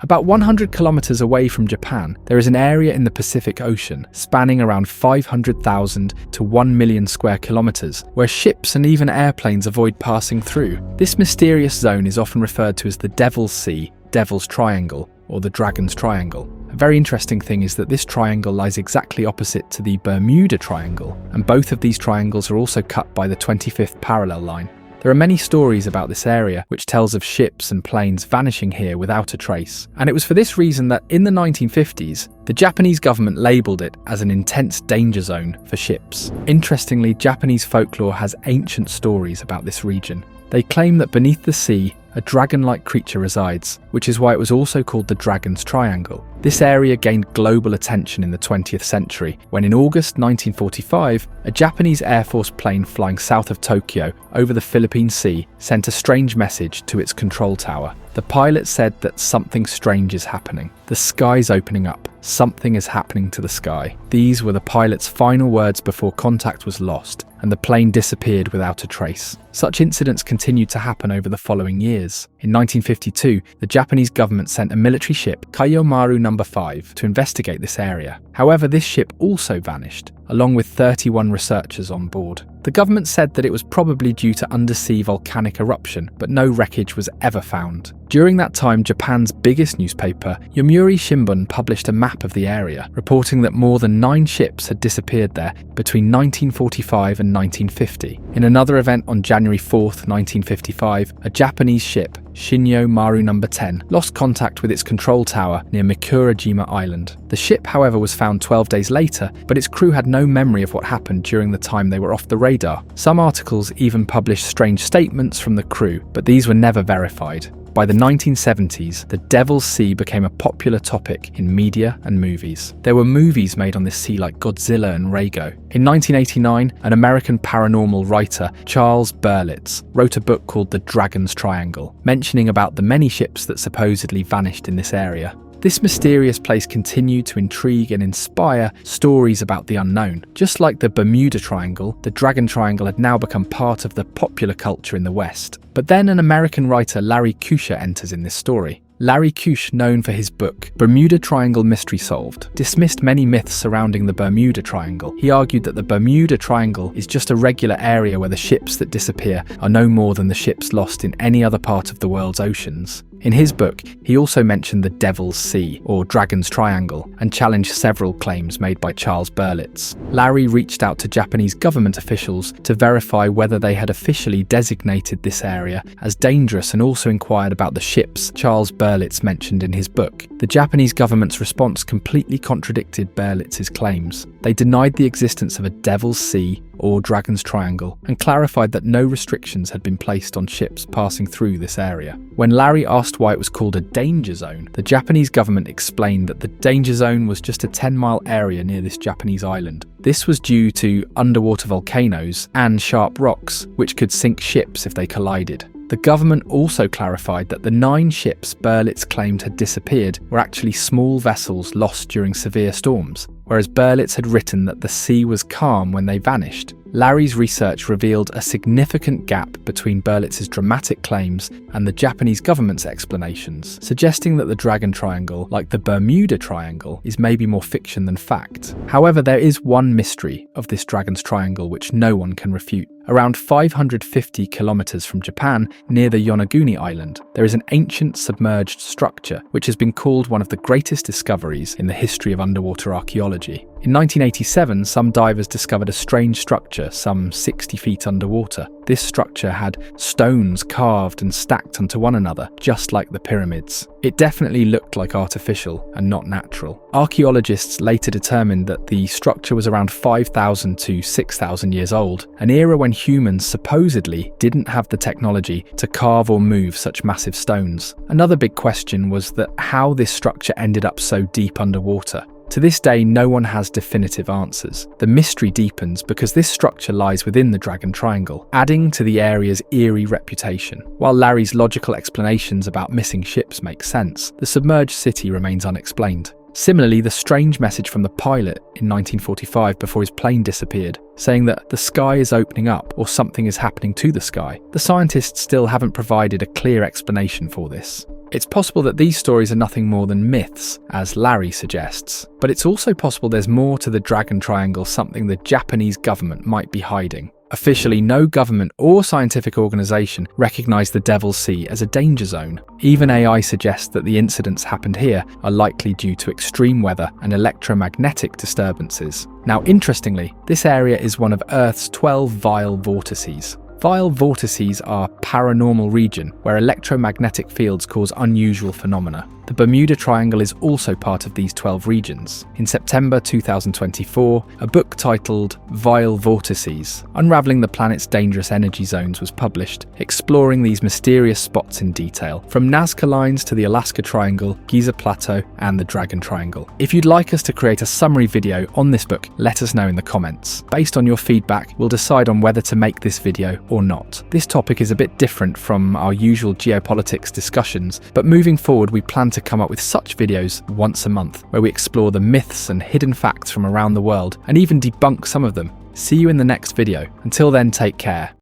About 100 kilometers away from Japan, there is an area in the Pacific Ocean spanning around 500,000 to 1 million square kilometers, where ships and even airplanes avoid passing through. This mysterious zone is often referred to as the Devil's Sea, Devil's Triangle, or the Dragon's Triangle. A very interesting thing is that this triangle lies exactly opposite to the Bermuda Triangle, and both of these triangles are also cut by the 25th parallel line. There are many stories about this area which tells of ships and planes vanishing here without a trace. And it was for this reason that in the 1950s, the Japanese government labelled it as an intense danger zone for ships. Interestingly, Japanese folklore has ancient stories about this region. They claim that beneath the sea, a dragon-like creature resides, which is why it was also called the Dragon's Triangle. This area gained global attention in the 20th century, when in August 1945, a Japanese Air Force plane flying south of Tokyo over the Philippine Sea sent a strange message to its control tower. The pilot said that something strange is happening. The sky's opening up. Something is happening to the sky. These were the pilot's final words before contact was lost, and the plane disappeared without a trace. Such incidents continued to happen over the following years. In 1952, the Japanese government sent a military ship, Kaiomaru No. 5, to investigate this area. However, this ship also vanished, along with 31 researchers on board. The government said that it was probably due to undersea volcanic eruption, but no wreckage was ever found. During that time, Japan's biggest newspaper, Yomiuri Shimbun, published a map of the area, reporting that more than 9 ships had disappeared there between 1945 and 1950. In another event on January 4th, 1955, a Japanese ship, Shinyo Maru No. 10, lost contact with its control tower near Mikurajima Island. The ship, however, was found 12 days later, but its crew had no memory of what happened during the time they were off the radar. Some articles even published strange statements from the crew, but these were never verified. By the 1970s, the Devil's Sea became a popular topic in media and movies. There were movies made on this sea like Godzilla and Rago. In 1989, an American paranormal writer, Charles Berlitz, wrote a book called The Dragon's Triangle, mentioning about the many ships that supposedly vanished in this area. This mysterious place continued to intrigue and inspire stories about the unknown. Just like the Bermuda Triangle, the Dragon Triangle had now become part of the popular culture in the West. But then an American writer, Larry Kuscher, enters in this story. Larry Kuscher, known for his book, Bermuda Triangle Mystery Solved, dismissed many myths surrounding the Bermuda Triangle. He argued that the Bermuda Triangle is just a regular area where the ships that disappear are no more than the ships lost in any other part of the world's oceans. In his book, he also mentioned the Devil's Sea, or Dragon's Triangle, and challenged several claims made by Charles Berlitz. Larry reached out to Japanese government officials to verify whether they had officially designated this area as dangerous, and also inquired about the ships Charles Berlitz mentioned in his book. The Japanese government's response completely contradicted Berlitz's claims. They denied the existence of a Devil's Sea or Dragon's Triangle, and clarified that no restrictions had been placed on ships passing through this area. When Larry asked why it was called a danger zone, the Japanese government explained that the danger zone was just a 10-mile area near this Japanese island. This was due to underwater volcanoes and sharp rocks, which could sink ships if they collided. The government also clarified that the 9 ships Berlitz claimed had disappeared were actually small vessels lost during severe storms, whereas Berlitz had written that the sea was calm when they vanished. Larry's research revealed a significant gap between Berlitz's dramatic claims and the Japanese government's explanations, suggesting that the Dragon Triangle, like the Bermuda Triangle, is maybe more fiction than fact. However, there is one mystery of this Dragon's Triangle which no one can refute. Around 550 kilometers from Japan, near the Yonaguni island, there is an ancient submerged structure which has been called one of the greatest discoveries in the history of underwater archaeology. In 1987, some divers discovered a strange structure some 60 feet underwater. This structure had stones carved and stacked onto one another, just like the pyramids. It definitely looked like artificial and not natural. Archaeologists later determined that the structure was around 5,000 to 6,000 years old, an era when humans supposedly didn't have the technology to carve or move such massive stones. Another big question was that how this structure ended up so deep underwater. To this day, no one has definitive answers. The mystery deepens because this structure lies within the Dragon Triangle, adding to the area's eerie reputation. While Larry's logical explanations about missing ships make sense, the submerged city remains unexplained. Similarly, the strange message from the pilot in 1945 before his plane disappeared, saying that the sky is opening up or something is happening to the sky. The scientists still haven't provided a clear explanation for this. It's possible that these stories are nothing more than myths, as Larry suggests, but it's also possible there's more to the Dragon Triangle, something the Japanese government might be hiding. Officially, no government or scientific organisation recognise the Devil's Sea as a danger zone. Even AI suggests that the incidents happened here are likely due to extreme weather and electromagnetic disturbances. Now, interestingly, this area is one of Earth's 12 vile vortices. Vile vortices are a paranormal region where electromagnetic fields cause unusual phenomena. The Bermuda Triangle is also part of these 12 regions. In September 2024, a book titled Vile Vortices: Unraveling the Planet's Dangerous Energy Zones was published, exploring these mysterious spots in detail, from Nazca Lines to the Alaska Triangle, Giza Plateau, and the Dragon Triangle. If you'd like us to create a summary video on this book, let us know in the comments. Based on your feedback, we'll decide on whether to make this video or not. This topic is a bit different from our usual geopolitics discussions, but moving forward we plan to come up with such videos once a month, where we explore the myths and hidden facts from around the world and even debunk some of them. See you in the next video. Until then, take care.